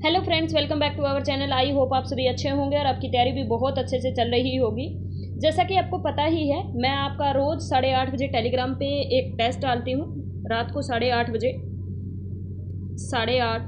Hello friends, welcome back to our channel. I hope आप सभी अच्छे होंगे और आपकी तैयारी भी बहुत अच्छे से चल रही होगी। जैसा कि आपको पता ही है, मैं आपका रोज़ 8:30 बजे टेलीग्राम पे एक टेस्ट डालती हूँ। रात को 8:30 बजे, 8:30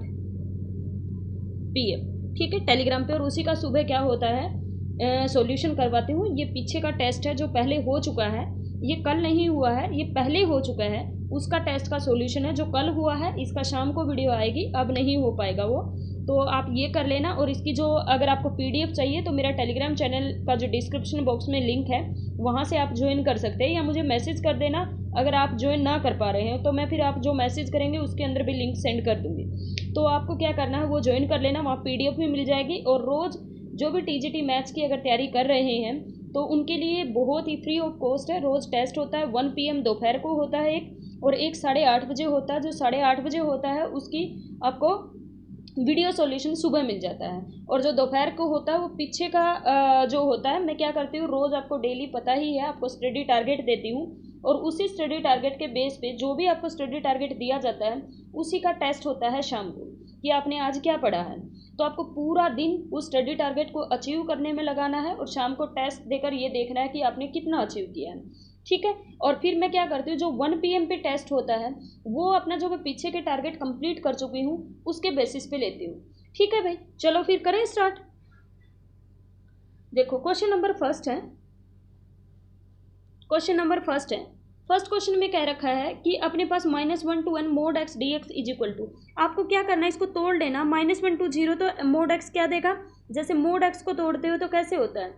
PM, ठीक है, टेलीग्राम पे। और उसी का सुबह क्या होता है, सॉल्यूशन करवाती हूँ। ये पीछे का टेस्ट है जो पहले हो चुका है, ये कल नहीं हुआ है, ये पहले हो चुका है। उसका टेस्ट का सॉल्यूशन है जो कल हुआ है। इसका शाम को वीडियो आएगी, अब नहीं हो पाएगा वो, तो आप ये कर लेना। और इसकी जो, अगर आपको PDF चाहिए तो मेरा टेलीग्राम चैनल का जो डिस्क्रिप्शन बॉक्स में लिंक है वहाँ से आप ज्वाइन कर सकते हैं, या मुझे मैसेज कर देना अगर आप ज्वाइन ना कर पा रहे हैं, तो मैं फिर आप जो मैसेज करेंगे उसके अंदर भी लिंक सेंड कर दूँगी। तो आपको क्या करना है, वो ज्वाइन कर लेना, वहाँ PDF भी मिल जाएगी। और रोज़ जो भी TGT मैथ्स की अगर तैयारी कर रहे हैं तो उनके लिए बहुत ही फ्री ऑफ कॉस्ट है। रोज़ टेस्ट होता है, 1 PM दोपहर को होता है एक, और एक 8:30 बजे होता है। जो 8:30 बजे होता है उसकी आपको वीडियो सॉल्यूशन सुबह मिल जाता है। और जो दोपहर को होता है वो पीछे का जो होता है, मैं क्या करती हूँ, रोज़ आपको डेली पता ही है, आपको स्टडी टारगेट देती हूँ। और उसी स्टडी टारगेट के बेस पे जो भी आपको स्टडी टारगेट दिया जाता है उसी का टेस्ट होता है शाम को, कि आपने आज क्या पढ़ा है। तो आपको पूरा दिन उस स्टडी टारगेट को अचीव करने में लगाना है, और शाम को टेस्ट देकर ये देखना है कि आपने कितना अचीव किया है, ठीक है। और फिर मैं क्या करती हूँ, जो 1 PM पे टेस्ट होता है वो अपना जो मैं पीछे के टारगेट कंप्लीट कर चुकी हूँ उसके बेसिस पे लेती हूँ, ठीक है भाई। चलो फिर करें स्टार्ट। देखो, क्वेश्चन नंबर फर्स्ट है। फर्स्ट क्वेश्चन में कह रखा है कि अपने पास -1 to n mod x dx is equal to. आपको क्या करना है, इसको तोड़ लेना। -1 to 0 तो mod x क्या देगा, जैसे mod x को तोड़ते हो तो कैसे होता है,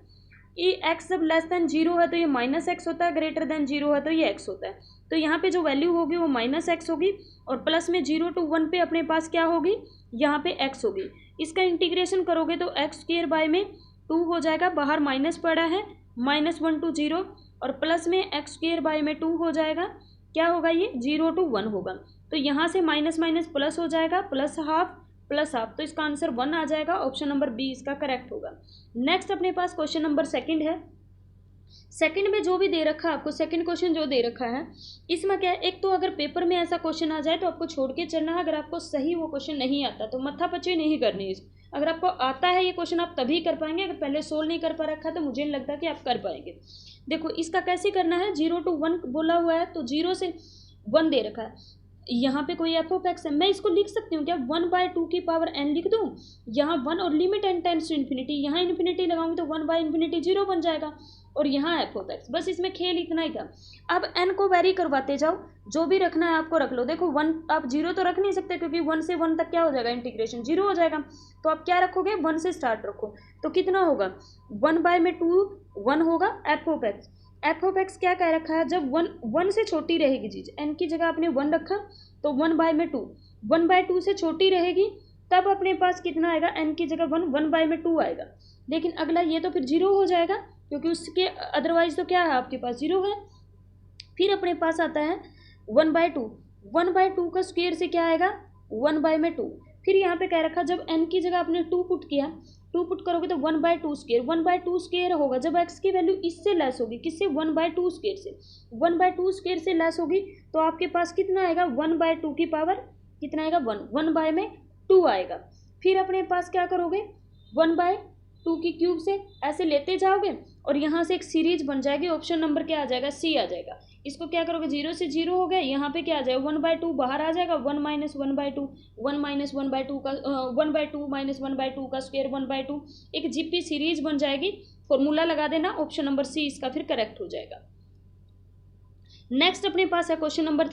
ये x जब लेस देन 0 है तो ये -x होता है, ग्रेटर देन 0 है तो ये x होता है। तो यहाँ पे जो वैल्यू होगी वो -x होगी, और प्लस में 0 to 1 पे अपने पास क्या होगी, यहाँ पे x होगी। इसका इंटीग्रेशन करोगे तो x² बाय में 2 हो जाएगा, बाहर माइनस पड़ा है, -1 to 0, और प्लस में x² बाय में 2 हो जाएगा। क्या होगा, ये 0 to 1 होगा। तो यहाँ से माइनस माइनस प्लस हो जाएगा, प्लस हाफ प्लस हाफ, तो इसका आंसर 1 आ जाएगा। ऑप्शन नंबर बी इसका करेक्ट होगा। नेक्स्ट अपने पास क्वेश्चन नंबर सेकंड है। सेकंड में जो भी दे रखा है आपको, सेकंड क्वेश्चन जो दे रखा है इसमें क्या है, एक तो अगर पेपर में ऐसा क्वेश्चन आ जाए तो आपको छोड़ के चलना है। अगर आपको सही वो क्वेश्चन नहीं आता तो मत्थापच्ची नहीं करनी इसको। अगर आपको आता है ये क्वेश्चन आप तभी कर पाएंगे, अगर पहले सोल्व नहीं कर पा रखा तो मुझे नहीं लगता कि आप कर पाएंगे। देखो इसका कैसे करना है, 0 to 1 बोला हुआ है तो 0 से 1 दे रखा है। यहाँ पे कोई f(x) है, मैं इसको लिख सकती हूँ क्या, 1/2 की पावर n लिख दूँ। यहाँ 1 और limit n tends to infinity, यहाँ इन्फिनिटी लगाऊंगी तो 1/∞ 0 बन जाएगा, और यहाँ f(x). बस इसमें खेल इतना ही था। अब n को वेरी करवाते जाओ, जो भी रखना है आपको रख लो। देखो 1 आप 0 तो रख नहीं सकते, क्योंकि 1 से 1 तक क्या हो जाएगा, इंटीग्रेशन 0 हो जाएगा। तो आप क्या रखोगे, 1 से स्टार्ट रखो। तो कितना होगा, 1/2 1 होगा f(x). f(x) क्या कह रखा है, जब 1 से छोटी रहेगी चीज़, n की जगह आपने 1 रखा तो 1/2, 1/2 से छोटी रहेगी तब अपने पास कितना आएगा, n की जगह 1/2 आएगा। लेकिन अगला ये तो फिर 0 हो जाएगा, क्योंकि उसके अदरवाइज तो क्या है, आपके पास 0 है। फिर अपने पास आता है 1/2, 1/2 का स्क्वायर से क्या आएगा, 1/2। फिर यहाँ पे कह रखा जब n की जगह आपने 2 पुट किया, 2 पुट करोगे तो 1/2 स्क्वायर, 1/2 स्क्वायर होगा जब x की वैल्यू इससे लेस होगी, किससे, 1/2 स्क्वायर से। 1/2 स्क्वायर से लेस होगी तो आपके पास कितना आएगा, 1/2 की पावर कितना आएगा, 1/2 आएगा। फिर अपने पास क्या करोगे, 1/2 की क्यूब से ऐसे लेते जाओगे और यहाँ से एक सीरीज बन जाएगी। ऑप्शन नंबर क्या आ जाएगा, C आ जाएगा। इसको क्या करोगे, 0 से 0 हो गया, यहाँ पे क्या आ जाएगा, 1/2 बाहर आ जाएगा, 1 - 1/2, 1 - 1/2 का 1/2 - 1/2 का स्क्वायर 1/2, एक GP सीरीज बन जाएगी। फॉर्मूला लगा देना, ऑप्शन नंबर C इसका फिर करेक्ट हो जाएगा। नेक्स्ट अपने पास है question number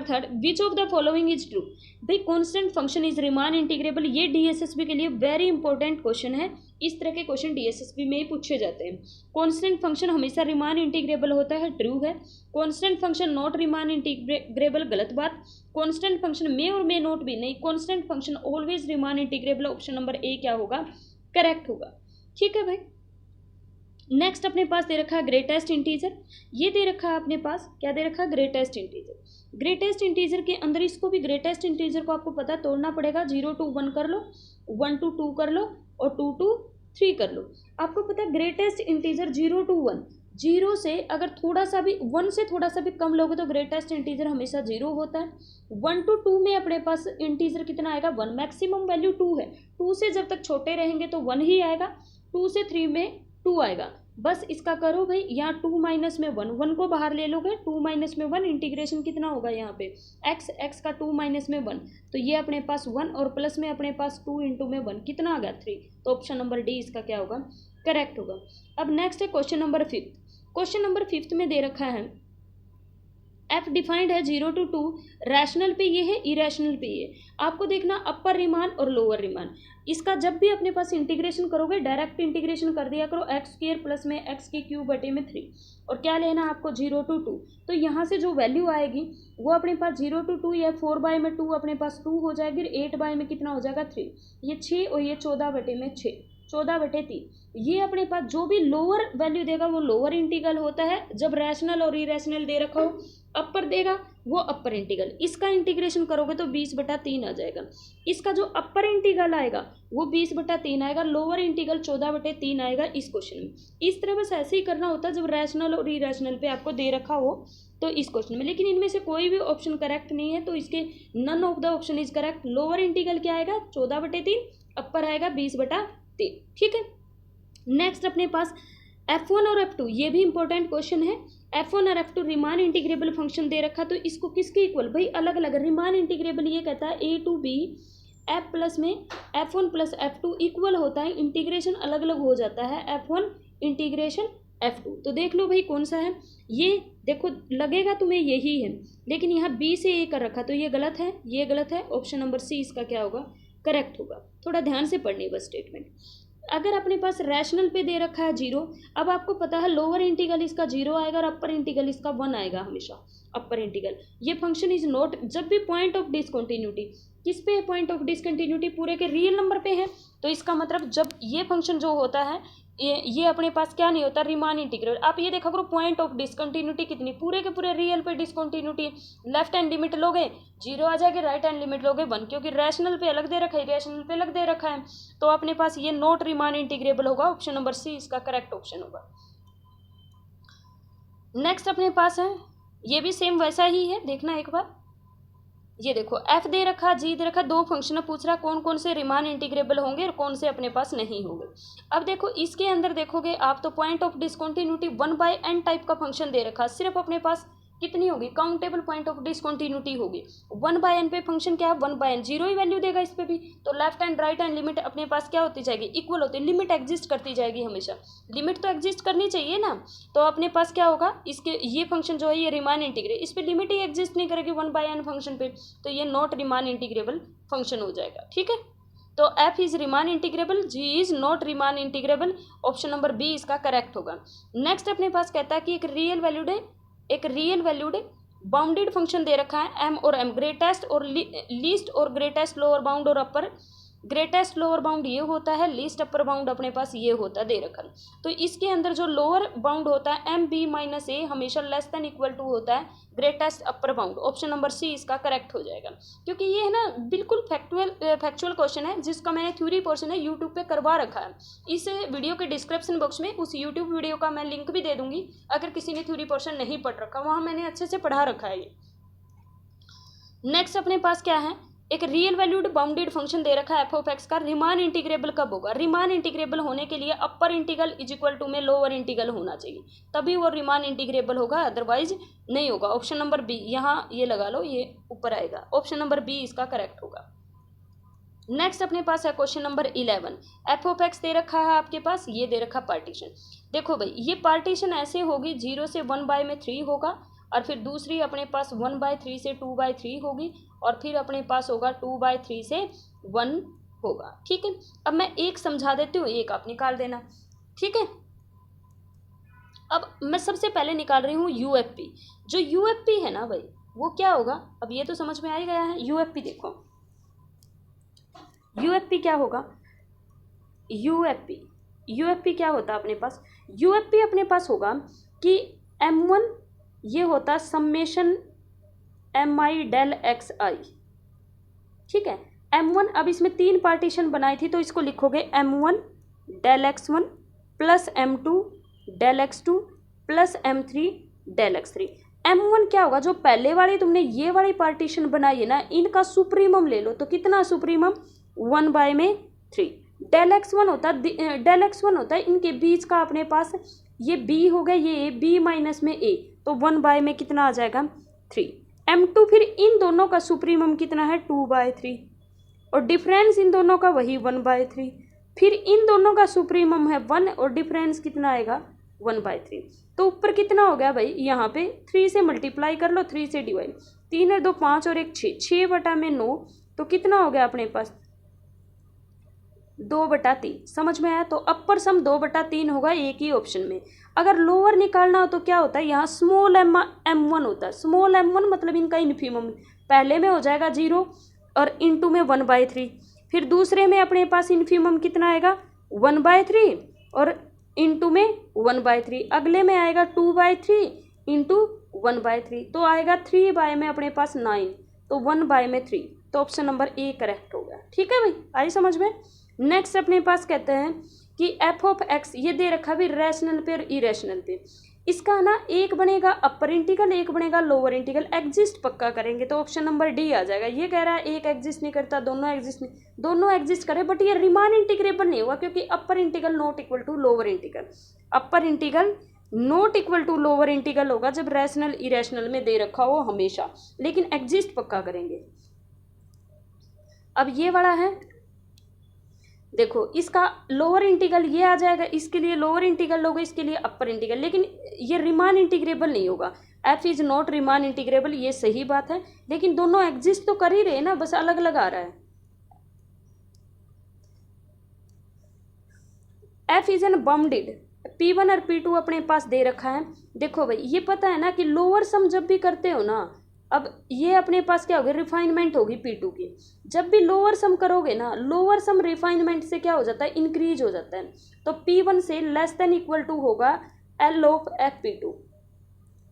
third. Which of the following is true. भाई constant function is Riemann integrable, ये DSSB के लिए वेरी इंपॉर्टेंट क्वेश्चन है। इस तरह के क्वेश्चन DSSB में ही पूछे जाते हैं। कॉन्स्टेंट फंक्शन हमेशा रिमान इंटीग्रेबल होता है, ट्रू है। Constant function not Riemann integrable, गलत बात। कॉन्स्टेंट फंक्शन में और मे नॉट भी, नहीं। Constant function always Riemann integrable, option number A क्या होगा, करेक्ट होगा, ठीक है भाई। नेक्स्ट अपने पास दे रखा है ग्रेटेस्ट इंटीजर। ये दे रखा है अपने पास, क्या दे रखा है, ग्रेटेस्ट इंटीजर। ग्रेटेस्ट इंटीजर के अंदर इसको भी, ग्रेटेस्ट इंटीजर को आपको पता तोड़ना पड़ेगा। 0 to 1 कर लो, 1 to 2 कर लो, और 2 to 3 कर लो। आपको पता है ग्रेटेस्ट इंटीजर 0 to 1, जीरो से अगर थोड़ा सा भी, 1 से थोड़ा सा भी कम लोगे तो ग्रेटेस्ट इंटीजर हमेशा 0 होता है। 1 to 2 में अपने पास इंटीजर कितना आएगा 1, मैक्सिमम वैल्यू 2 है, 2 से जब तक छोटे रहेंगे तो 1 ही आएगा, 2 से 3 में 2 आएगा। बस इसका करो भाई, यहाँ 2 माइनस में 1, 1 को बाहर ले लोगे, 2 माइनस में 1, इंटीग्रेशन कितना होगा यहाँ पे x का 2 माइनस में 1, तो ये अपने पास 1 और प्लस में अपने पास 2 इंटू में 1 कितना आ गया 3, तो ऑप्शन नंबर डी इसका क्या होगा करेक्ट होगा। अब नेक्स्ट है क्वेश्चन नंबर 5। क्वेश्चन नंबर 5 में दे रखा है f डिफाइंड है 0 to 2, रैशनल पे ये है, इरेशनल पे ये। आपको देखना अपर रिमान और लोअर रिमान, इसका जब भी अपने पास इंटीग्रेशन करोगे डायरेक्ट इंटीग्रेशन कर दिया करो, एक्स स्क्वायर प्लस में एक्स की क्यूब बटे में 3, और क्या लेना आपको 0 to 2, तो यहाँ से जो वैल्यू आएगी वो अपने पास 0 to 2 या 4 बाय में 2 अपने पास 2 हो जाएगी, 8 बाय में कितना हो जाएगा 3, ये 6 और ये 14 बटे में 6, 14/3। ये अपने पास जो भी लोअर वैल्यू देगा वो लोअर इंटीग्रल होता है, जब रैशनल और इरेशनल दे रखा हो अपर देगा वो अपर इंटीग्रल, इसका इंटीग्रेशन करोगे तो 20/3 आ जाएगा, इसका जो अपर इंटीग्रल आएगा वो 20/3 आएगा, लोअर इंटीग्रल 14/3 आएगा इस क्वेश्चन में। इस तरह बस ऐसे ही करना होता है जब रैशनल और इरेशनल पे आपको दे रखा हो तो इस क्वेश्चन में, लेकिन इनमें से कोई भी ऑप्शन करेक्ट नहीं है, तो इसके none of the option is correct. Lower integral क्या आएगा 14/3, अपर आएगा 20/3, ठीक है। नेक्स्ट अपने पास f1 और f2, ये भी इंपॉर्टेंट क्वेश्चन है। f1 और f2 रिमान इंटीग्रेबल फंक्शन दे रखा, तो इसको किसके इक्वल, भाई अलग अलग रिमान इंटीग्रेबल, ये कहता है a to b f plus में f1 प्लस f2 इक्वल होता है, इंटीग्रेशन अलग अलग हो जाता है f1 इंटीग्रेशन f2, तो देख लो भाई कौन सा है, ये देखो लगेगा तुम्हें यही है, लेकिन यहाँ b से a कर रखा तो ये गलत है, ये गलत है, ऑप्शन नंबर सी इसका क्या होगा करेक्ट होगा। थोड़ा ध्यान से पढ़नी बस स्टेटमेंट। अगर अपने पास रैशनल पे दे रखा है 0, अब आपको पता है लोअर इंटीग्रल इसका 0 आएगा और अपर इंटीग्रल इसका 1 आएगा हमेशा, अपर इंटीग्रल। ये फंक्शन इज नॉट, जब भी पॉइंट ऑफ डिसकंटिन्यूटी किस पे है, पॉइंट ऑफ डिसकंटिन्यूटी पूरे के रियल नंबर पे है, तो इसका मतलब जब ये फंक्शन जो होता है ये अपने पास क्या नहीं होता रिमान इंटीग्रल। आप ये देखा करो पॉइंट ऑफ डिसकंटिन्यूटी कितनी, पूरे के पूरे रियल पे डिसकंटिन्यूटी, लेफ्ट हैंड लिमिट लोगे 0 आ जाएगी, राइट हैंड लिमिट लोगे 1, क्योंकि रैशनल पे अलग दे रखा है, रैशनल पे अलग दे रखा है, तो अपने पास ये नॉट रिमान इंटीग्रेबल होगा, ऑप्शन नंबर सी इसका करेक्ट ऑप्शन होगा। नेक्स्ट अपने पास है, ये भी सेम वैसा ही है, देखना एक बार, ये देखो f दे रखा, g दे रखा, दो फंक्शन पूछ रहा कौन कौन से रिमान इंटीग्रेबल होंगे और कौन से अपने पास नहीं होंगे। अब देखो इसके अंदर देखोगे आप तो point of discontinuity 1/n type का फंक्शन दे रखा, सिर्फ अपने पास कितनी होगी काउंटेबल पॉइंट ऑफ डिसकंटिन्यूटी होगी, 1/n पे फंक्शन क्या है 1/n, 0 ही वैल्यू देगा इस पे भी, तो left hand right hand limit अपने पास क्या होती जाएगी इक्वल होती है, लिमिट एग्जिस्ट करती जाएगी हमेशा, लिमिट तो एग्जिस्ट करनी चाहिए ना, तो अपने पास क्या होगा इसके ये फंक्शन जो है ये रिमान इंटीग्रेबल, इस पर लिमिट ही एग्जिस्ट नहीं करेगी 1/n फंक्शन पे, तो ये नॉट रिमान इंटीग्रेबल फंक्शन हो जाएगा, ठीक है। तो f is Riemann integrable, g is not Riemann integrable, option number B इसका करेक्ट होगा। नेक्स्ट अपने पास कहता है कि एक रियल वैल्यूड बाउंडेड फंक्शन दे रखा है m और m, ग्रेटेस्ट और लीस्ट और ग्रेटेस्ट लोअर बाउंड और अपर, ग्रेटेस्ट लोअर बाउंड ये होता है, लीस्ट अपर बाउंड अपने पास ये होता है दे रखा, तो इसके अंदर जो लोअर बाउंड होता है m b माइनस a हमेशा लेस देन इक्वल टू होता है greatest upper bound, option number C इसका करेक्ट हो जाएगा, क्योंकि ये है ना बिल्कुल फैक्चुअल क्वेश्चन है जिसका मैंने थ्योरी पोर्शन है यूट्यूब पे करवा रखा है, इस वीडियो के डिस्क्रिप्शन बॉक्स में उस यूट्यूब वीडियो का मैं लिंक भी दे दूंगी, अगर किसी ने थ्योरी पोर्शन नहीं पढ़ रखा वहाँ मैंने अच्छे से पढ़ा रखा है ये। नेक्स्ट अपने पास क्या है, एक रियल वैल्यूड बाउंडेड फंक्शन दे रखा है f ऑफ x का, रिमान इंटीग्रेबल कब होगा, रिमान इंटीग्रेबल होने के लिए upper integral is equal to में लोअर इंटीग्रल होना चाहिए, तभी वो रिमान इंटीग्रेबल होगा, अदरवाइज नहीं होगा, ऑप्शन नंबर बी, यहाँ ये लगा लो ये ऊपर आएगा, ऑप्शन नंबर बी इसका करेक्ट होगा। नेक्स्ट अपने पास है question number 11, f of x दे रखा है आपके पास, ये दे रखा पार्टीशन, देखो भाई ये पार्टीशन ऐसे होगी 0 से 1/3 होगा, और फिर दूसरी अपने पास 1/3 से 2/3 होगी, और फिर अपने पास होगा 2/3 से 1 होगा, ठीक है। अब मैं एक समझा देती हूँ, एक आप निकाल देना, ठीक है। अब मैं सबसे पहले निकाल रही हूँ UFP, जो UFP है ना भाई वो क्या होगा, अब ये तो समझ में आ ही गया है, UFP देखो UFP क्या होगा, UFP क्या होता है अपने पास, UFP अपने पास होगा कि M1 ये होता समेशन mi डेल एक्स आई, ठीक है, M1, अब इसमें 3 पार्टीशन बनाई थी तो इसको लिखोगे M1 del x1 plus M2 del x2 plus m3 del x3। m1 क्या होगा, जो पहले वाली तुमने ये वाली पार्टीशन बनाई है ना, इनका सुप्रीमम ले लो। तो कितना सुप्रीमम, 1/3। डेल x1 होता है इनके बीच का अपने पास, ये b हो गया, ये b माइनस में a, तो 1 में कितना आ जाएगा 3। m2 फिर इन दोनों का सुप्रीमम कितना है 2/3, और डिफरेंस इन दोनों का वही 1/3। फिर इन दोनों का सुप्रीमम है 1 और डिफरेंस कितना आएगा 1/3। तो ऊपर कितना हो गया भाई, यहाँ पे 3 से मल्टीप्लाई कर लो, 3 से डिवाइड, 3 और 2 5 और 1 6, 6/9, तो कितना हो गया अपने पास 2/3। समझ में आया। तो अपर सम 2/3 होगा एक ही ऑप्शन में। अगर लोअर निकालना हो तो क्या होता है, यहाँ स्मॉल m1 होता है। स्मॉल m1 मतलब इनका इन्फीमम, पहले में हो जाएगा 0 और इनटू में 1/3, फिर दूसरे में अपने पास इन्फीमम कितना आएगा 1/3 और इनटू में 1/3, अगले में आएगा 2/3 इंटू 1/3, तो आएगा 3 में अपने पास 9, तो 1/3। तो ऑप्शन नंबर ए करेक्ट होगा। ठीक है भाई, आई समझ में। नेक्स्ट अपने पास कहते हैं कि एफ ऑफ एक्स, ये दे रखा भी रैशनल पे और इरेशनल पे, इसका ना एक बनेगा अपर इंटीग्रल, एक बनेगा लोअर इंटीग्रल, एग्जिस्ट पक्का करेंगे तो ऑप्शन नंबर डी आ जाएगा। ये कह रहा है एक एग्जिस्ट नहीं करता, दोनों एग्जिस्ट करे, बट ये रिमान इंटीग्रेबल नहीं होगा क्योंकि upper integral not equal to lower integral. Upper integral not equal to lower integral होगा जब रैशनल इरेशनल में दे रखा हो हमेशा, लेकिन एग्जिस्ट पक्का करेंगे। अब ये वाला है, देखो इसका लोअर इंटीग्रल ये आ जाएगा, इसके लिए लोअर इंटीग्रल होगा, इसके लिए अपर इंटीग्रल, लेकिन ये रिमान इंटीग्रेबल नहीं होगा। F is not Riemann integrable, ये सही बात है, लेकिन दोनों एग्जिस्ट तो कर ही रहे ना, बस अलग अलग आ रहा है। F is an bounded, P1 और P2 अपने पास दे रखा है। देखो भाई ये पता है ना कि लोअर सम जब भी करते हो ना, अब ये अपने पास क्या होगी, रिफाइनमेंट होगी P2 की। जब भी लोअर सम करोगे ना, लोअर सम रिफाइनमेंट से क्या हो जाता है, इंक्रीज हो जाता है। तो P1 से लेस देन इक्वल टू होगा L ऑफ FP2,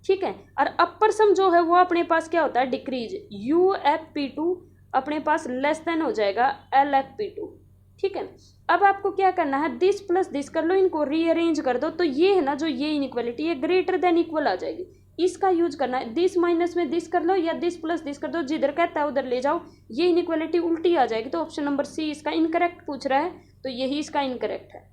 ठीक है। और अपर सम जो है वो अपने पास क्या होता है, डिक्रीज, UFP2 अपने पास लेस देन हो जाएगा LFP2, ठीक है। अब आपको क्या करना है, दिस प्लस दिस कर लो, इनको रीअरेंज कर दो, तो ये है ना जो ये इनइक्वालिटी, ये ग्रेटर देन इक्वल आ जाएगी, इसका यूज करना है। दिस माइनस में दिस कर लो या दिस प्लस दिस कर दो, जिधर कहता है उधर ले जाओ, ये इनइक्वालिटी उल्टी आ जाएगी। तो ऑप्शन नंबर सी इसका इनकरेक्ट पूछ रहा है, तो यही इसका इनकरेक्ट है।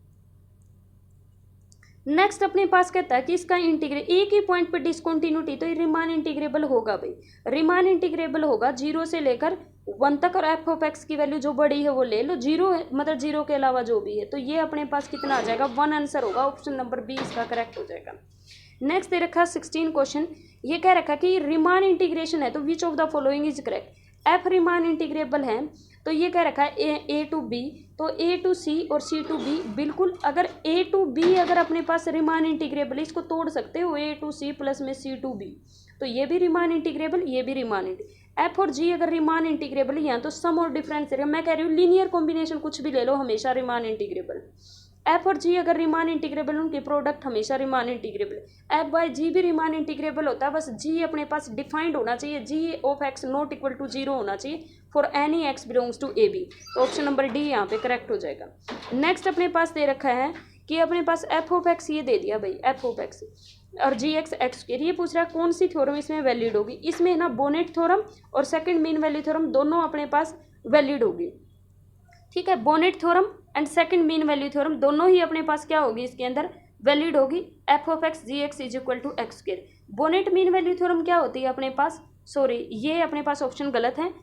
नेक्स्ट अपने पास कहता है कि इसका इंटीग्रेट, एक ही पॉइंट पे डिसकंटिन्यूटी, तो ये रिमान इंटीग्रेबल होगा भाई। रिमान इंटीग्रेबल होगा 0 से लेकर 1 तक, और एफ ऑफ एक्स की वैल्यू जो बड़ी है वो ले लो, 0 मतलब 0 के अलावा जो भी है, तो ये अपने पास कितना आ जाएगा 1 आंसर होगा। ऑप्शन नंबर बी इसका करेक्ट हो जाएगा। नेक्स्ट दे रखा 16 क्वेश्चन, ये कह रखा कि रिमान इंटीग्रेशन है तो विच of the following is correct. F Riemann integrable है तो ये कह रखा है ए टू बी, तो ए टू सी और सी टू बी, बिल्कुल अगर ए टू बी अगर अपने पास रिमान इंटीग्रेबल, इसको तोड़ सकते हो ए टू सी प्लस में सी टू बी, तो ये भी रिमान इंटीग्रेबल, ये भी रिमान इंटीग्रेबल। एफ और जी अगर रिमान इंटीग्रेबल यहाँ तो सम और डिफरेंस, मैं कह रही हूँ लीनियर कॉम्बिनेशन कुछ भी ले लो, हमेशा रिमान इंटीग्रेबल। एफ और जी अगर रिमान इंटीग्रेबल, उनके प्रोडक्ट हमेशा रिमान इंटीग्रेबल। एफ बाय जी भी रिमान इंटीग्रेबल होता है, बस जी अपने पास डिफाइंड होना चाहिए, g of x not equal to 0 होना चाहिए for any x belongs to a b, तो ऑप्शन नंबर डी यहाँ पे करेक्ट हो जाएगा। नेक्स्ट अपने पास दे रखा है कि अपने पास एफ ऑफ एक्स ये दे दिया भाई, एफ ऑफ एक्स और जी एक्स एक्स स्क्वायर, ये पूछ रहा है कौन सी थ्योरम इसमें वैलिड होगी। इसमें ना बोनेट थ्योरम और सेकंड मीन वैल्यू थ्योरम दोनों अपने पास वैलिड होगी, ठीक है। Bonnet theorem and second mean value theorem दोनों ही अपने पास क्या होगी, इसके अंदर वैलिड होगी। F of X G x is equal to X square. Bonnet mean value theorem क्या होती है अपने पास, सॉरी ये अपने पास ऑप्शन गलत है,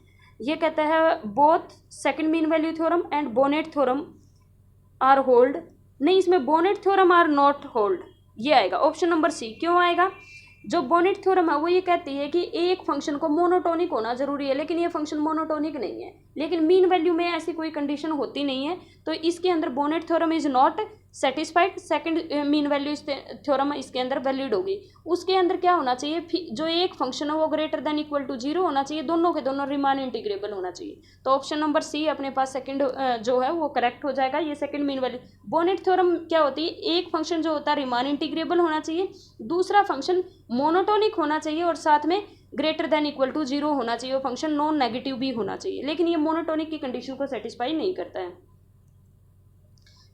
ये कहता है both second mean value theorem and Bonnet theorem are hold, नहीं इसमें Bonnet theorem are not hold, ये आएगा ऑप्शन नंबर सी। क्यों आएगा, जो बोनेट थ्योरम है वो ये कहती है कि एक फंक्शन को मोनोटोनिक होना जरूरी है, लेकिन ये फंक्शन मोनोटोनिक नहीं है, लेकिन मीन वैल्यू में ऐसी कोई कंडीशन होती नहीं है, तो इसके अंदर bonnet theorem is not satisfied, second mean value theorem इसके अंदर वैलिड होगी। उसके अंदर क्या होना चाहिए, जो एक फंक्शन है वो ग्रेटर देन इक्वल टू 0 होना चाहिए, दोनों के दोनों रिमान इंटीग्रेबल होना चाहिए, तो ऑप्शन नंबर सी अपने पास सेकंड जो है वो करेक्ट हो जाएगा। ये second mean value bonnet theorem क्या होती है, एक फंक्शन जो होता है रिमान इंटीग्रेबल होना चाहिए, दूसरा फंक्शन मोनोटोनिक होना चाहिए और साथ में ग्रेटर देन इक्वल टू 0 होना चाहिए, वो फंक्शन नॉन नेगेटिव भी होना चाहिए, लेकिन ये मोनोटोनिक की कंडीशन को सेटिस्फाई नहीं करता है।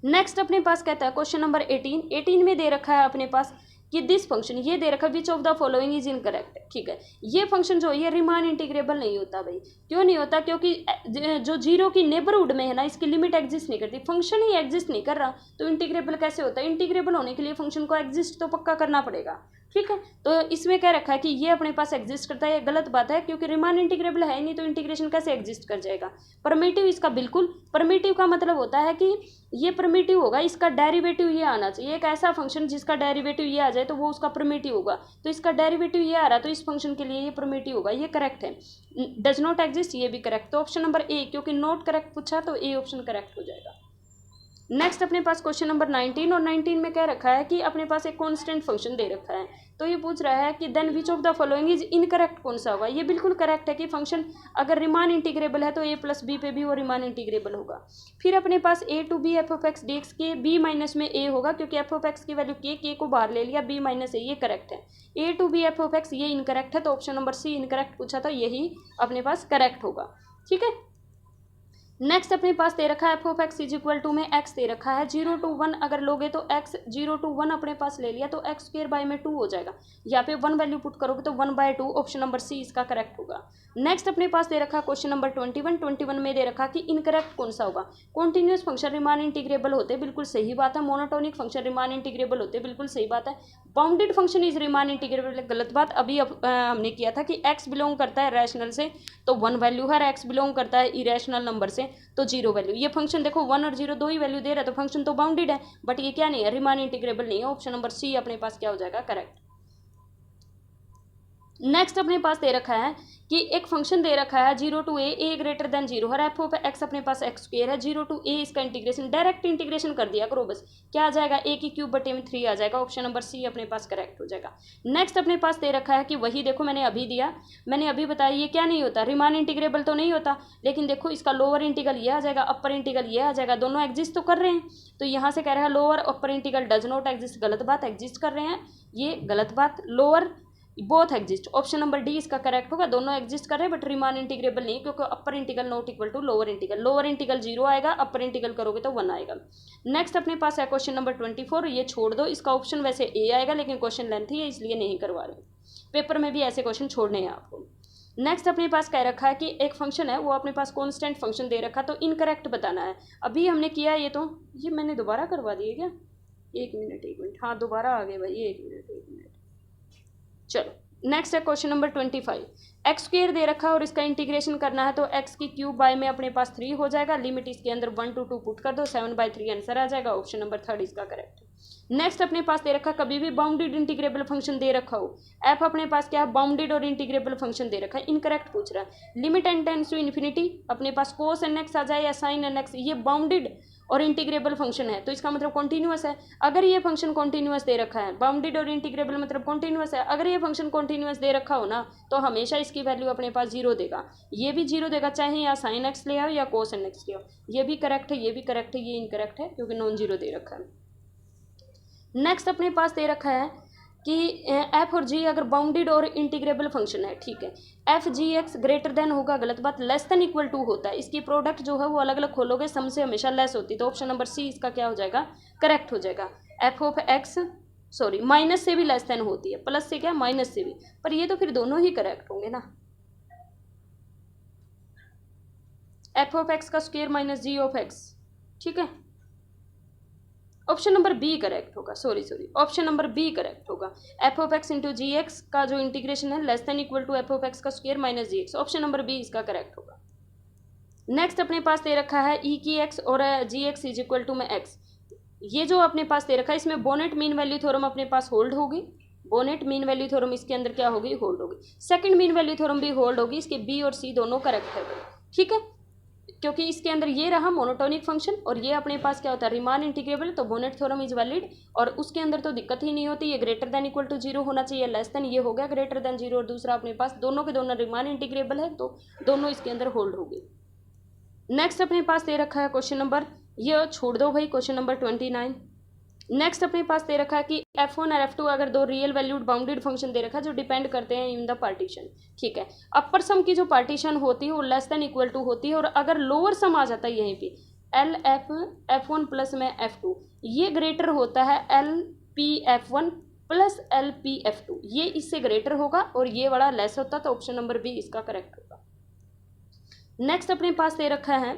नेक्स्ट अपने पास कहता है क्वेश्चन नंबर 18 में दे रखा है अपने पास कि दिस फंक्शन, ये दे रखा विच of the following is incorrect, ठीक है। ये फंक्शन जो है ये रीमान इंटीग्रेबल नहीं होता भाई। क्यों नहीं होता? क्योंकि जो जीरो की नेबरहुड में है ना, इसकी लिमिट एग्जिस्ट नहीं करती, फंक्शन ही एग्जिस्ट नहीं कर रहा, तो इंटीग्रेबल कैसे होता है? इंटीग्रेबल होने के लिए फंक्शन को एग्जिस्ट तो पक्का करना पड़ेगा, ठीक है। तो इसमें कह रखा है कि ये अपने पास एग्जिस्ट करता है, ये गलत बात है, क्योंकि रीमान इंटीग्रेबल है नहीं तो इंटीग्रेशन कैसे एग्जिस्ट कर जाएगा? परमिटिव इसका बिल्कुल, परमिटिव का मतलब होता है कि ये परमिटिव होगा, इसका डेरिवेटिव ये आना चाहिए। एक ऐसा फंक्शन जिसका डेरिवेटिव ये आ जाए तो वो उसका परमिटिव होगा, तो इसका डेरिवेटिव ये आ रहा है तो इस फंक्शन के लिए ये परमिटिव होगा, ये करेक्ट है। डज नॉट एग्जिस्ट, ये भी करेक्ट, तो ऑप्शन नंबर ए, क्योंकि नॉट करेक्ट पूछा तो ए ऑप्शन करेक्ट हो जाएगा। नेक्स्ट अपने पास क्वेश्चन नंबर 19, और 19 में क्या रखा है कि अपने पास एक कांस्टेंट फंक्शन दे रखा है, तो ये पूछ रहा है कि then which of the following is incorrect, कौन सा होगा? ये बिल्कुल करेक्ट है कि फंक्शन अगर रिमान इंटीग्रेबल है तो ए प्लस बी पे भी वो रिमान इंटीग्रेबल होगा। फिर अपने पास a to b f of x d x के बी माइनस में ए होगा, क्योंकि एफ ऑफ एक्स की वैल्यू के को बाहर ले लिया, बी माइनस ए, ये करेक्ट है। A to b f of x ये इनकरेक्ट है, तो ऑप्शन नंबर सी इनकरेक्ट पूछा था, यही अपने पास करेक्ट होगा, ठीक है। नेक्स्ट अपने पास दे रखा है F of X is equal to में एक्स दे रखा है 0 to 1, अगर लोगे तो एक्स 0 to 1 अपने पास ले लिया तो एक्स स्क्वायर बाय में 2 हो जाएगा, यहाँ पे 1 वैल्यू पुट करोगे तो 1/2, ऑप्शन नंबर सी इसका करेक्ट होगा। नेक्स्ट अपने पास दे रखा क्वेश्चन नंबर 21 में दे रखा कि इनकरेक्ट कौन सा होगा? कॉन्टिन्यूस फंक्शन रिमान इंटीग्रेबल होते, बिल्कुल सही बात है। मोनोटोनिक फंक्शन रिमान इंटीग्रेबल होते, बिल्कुल सही बात है। Bounded function is Riemann integrable, गलत बात। अभी हमने किया था कि एक्स बिलोंग करता है रैशनल से तो 1 वैल्यू है, एक्स बिलोंग करता है इरेशनल नंबर से तो 0 वैल्यू। ये फंक्शन देखो 1 और 0 दो ही वैल्यू दे रहा है, तो फंक्शन तो बाउंडेड है, बट ये क्या नहीं है? रिमान इंटीग्रेबल नहीं है, ऑप्शन नंबर सी अपने पास क्या हो जाएगा? करेक्ट। नेक्स्ट अपने पास दे रखा है कि एक फंक्शन दे रखा है 0 to a greater than 0, her F of x अपने पास एक्स स्क्वायर है, 0 to a इसका इंटीग्रेशन डायरेक्ट इंटीग्रेशन कर दिया करो बस, क्या आ जाएगा? a की क्यूब बटे में 3 आ जाएगा, ऑप्शन नंबर सी अपने पास करेक्ट हो जाएगा। नेक्स्ट अपने पास दे रखा है कि वही देखो मैंने अभी दिया, मैंने अभी बताया ये क्या नहीं होता? रिमान इंटीग्रेबल तो नहीं होता, लेकिन देखो इसका लोअर इंटीग्रल ये आ जाएगा, अपर इंटीग्रल ये आ जाएगा, दोनों एग्जिस्ट तो कर रहे हैं, तो यहाँ से कह रहा है lower upper integral does not exist, गलत बात, एग्जिस्ट कर रहे हैं, ये गलत बात। Lower both exist, option number D इसका करेक्ट होगा, दोनों एग्जिस्ट कर रहे हैं बट रिमान इंटीग्रेबल नहीं, क्योंकि upper integral not equal to lower integral, lower integral 0 आएगा, अपर इंटीग्रल करोगे तो 1 आएगा। नेक्स्ट अपने पास है क्वेश्चन नंबर 24, ये छोड़ दो, इसका ऑप्शन वैसे ए आएगा लेकिन क्वेश्चन लेंथी है इसलिए नहीं करवा रहे, पेपर में भी ऐसे क्वेश्चन छोड़ने हैं आपको। नेक्स्ट अपने पास कह रखा है कि एक फंक्शन है वो अपने पास कॉन्स्टेंट फंक्शन दे रखा, तो इनकरेक्ट बताना है। अभी हमने किया ये, तो ये मैंने दोबारा करवा दिए क्या? एक मिनट, हाँ दोबारा आ गए भाई, एक मिनट। चलो नेक्स्ट है क्वेश्चन नंबर 25, एक्स स्क्वायर दे रखा है और इसका इंटीग्रेशन करना है, तो एक्स की क्यूब बाय में अपने पास 3 हो जाएगा, लिमिट इसके अंदर 1 to 2 पुट कर दो, 7/3 आंसर आ जाएगा, ऑप्शन नंबर 3 इसका करेक्ट है। नेक्स्ट अपने पास दे रखा, कभी भी बाउंडेड इंटीग्रेबल फंक्शन दे रखा हो, एफ अपने पास क्या है? बाउंडेड और इंटीग्रेबल फंक्शन दे रखा है, इनकरेक्ट पूछ रहा है। Limit n tends to infinity, अपने पास कोस एन एक्स आ जाए या साइन एन एक्स, ये बाउंडेड और इंटीग्रेबल फंक्शन है, तो इसका मतलब कॉन्टिन्यूअस है। अगर ये फंक्शन कॉन्टिन्यूअस दे रखा है, बाउंडेड और इंटीग्रेबल मतलब कॉन्टिन्यूअस है, अगर ये फंक्शन कॉन्टिन्यूअस दे रखा हो ना तो हमेशा इसकी वैल्यू अपने पास 0 देगा, ये भी 0 देगा, चाहे या साइन एक्स ले आओ या कोस एन एक्स ले आओ, ये भी करेक्ट है, ये भी करेक्ट है, ये इनकरेक्ट है क्योंकि नॉन जीरो दे रखा है। नेक्स्ट अपने पास दे रखा है कि एफ और जी अगर बाउंडेड और इंटीग्रेबल फंक्शन है, ठीक है, F G x greater than होगा, गलत बात, लेस देन इक्वल टू होता है, इसकी प्रोडक्ट जो है वो अलग अलग खोलोगे, सम से हमेशा लेस होती है, तो ऑप्शन नंबर सी इसका क्या हो जाएगा? करेक्ट हो जाएगा। एफ ऑफ एक्स माइनस से भी लेस देन होती है, प्लस से क्या? माइनस से भी, पर ये तो फिर दोनों ही करेक्ट होंगे ना। एफ ऑफ एक्स का square minus g of x, ठीक है, ऑप्शन नंबर बी करेक्ट होगा, sorry option number b correct होगा। F of x into g x का जो इंटीग्रेशन है less than equal to f of x का square minus g x, option number B इसका correct होगा। Next अपने पास दे रखा है ई की एक्स और g x is equal to में एक्स, ये जो अपने पास दे रखा है इसमें बोनेट मीन वैल्यू थ्योरम अपने पास होल्ड होगी, बोनेट मीन वैल्यू थ्योरम इसके अंदर क्या होगी? होल्ड होगी। सेकंड मीन वैल्यू थ्योरम भी होल्ड होगी, इसके बी और सी दोनों करेक्ट है, ठीक है, क्योंकि इसके अंदर ये रहा मोनोटोनिक फंक्शन और ये अपने पास क्या होता है? रिमान इंटीग्रेबल, तो बोनेट थ्योरम इज वैलिड, और उसके अंदर तो दिक्कत ही नहीं होती, ये ग्रेटर देन इक्वल टू 0 होना चाहिए, लेस देन ये हो गया ग्रेटर देन 0, और दूसरा अपने पास दोनों के दोनों रिमान इंटीग्रेबल है तो दोनों इसके अंदर होल्ड होगी। नेक्स्ट अपने पास दे रखा है क्वेश्चन नंबर, ये छोड़ दो भाई, क्वेश्चन नंबर 29। नेक्स्ट अपने पास दे रखा है कि f1 और f2 अगर दो रियल वैल्यूड बाउंडेड फंक्शन दे रखा है जो डिपेंड करते हैं इन द पार्टीशन, ठीक है, अपर सम की जो पार्टीशन होती है वो लेस देन इक्वल टू होती है, और अगर लोअर सम आ जाता है यहीं पे एफ1 प्लस में f2, ये ग्रेटर होता है LP f1 प्लस LPF2, ये इससे ग्रेटर होगा और ये वाला लेस होता, तो ऑप्शन नंबर बी इसका करेक्ट होगा। नेक्स्ट अपने पास दे रखा है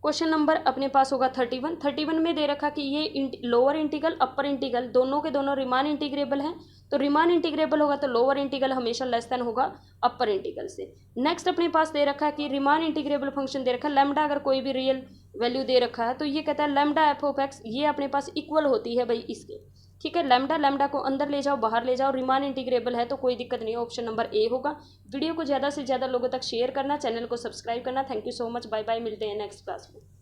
क्वेश्चन नंबर अपने पास होगा 31 में दे रखा कि ये लोअर इंटीग्रल अपर इंटीग्रल दोनों के दोनों रिमान इंटीग्रेबल हैं, तो रिमान इंटीग्रेबल होगा तो लोअर इंटीग्रल हमेशा लेस देन होगा अपर इंटीग्रल से। नेक्स्ट अपने पास दे रखा है कि रिमान इंटीग्रेबल फंक्शन दे रखा है लैम्डा, अगर कोई भी रियल वैल्यू दे रखा है तो ये कहता है लैम्डा एफ ऑफ एक्स, ये अपने पास इक्वल होती है भाई इसके, ठीक है। लैम्डा को अंदर ले जाओ बाहर ले जाओ, रिमान इंटीग्रेबल है तो कोई दिक्कत नहीं है, ऑप्शन नंबर ए होगा। वीडियो को ज़्यादा से ज़्यादा लोगों तक शेयर करना, चैनल को सब्सक्राइब करना। Thank you so much, bye bye, मिलते हैं नेक्स्ट क्लास में।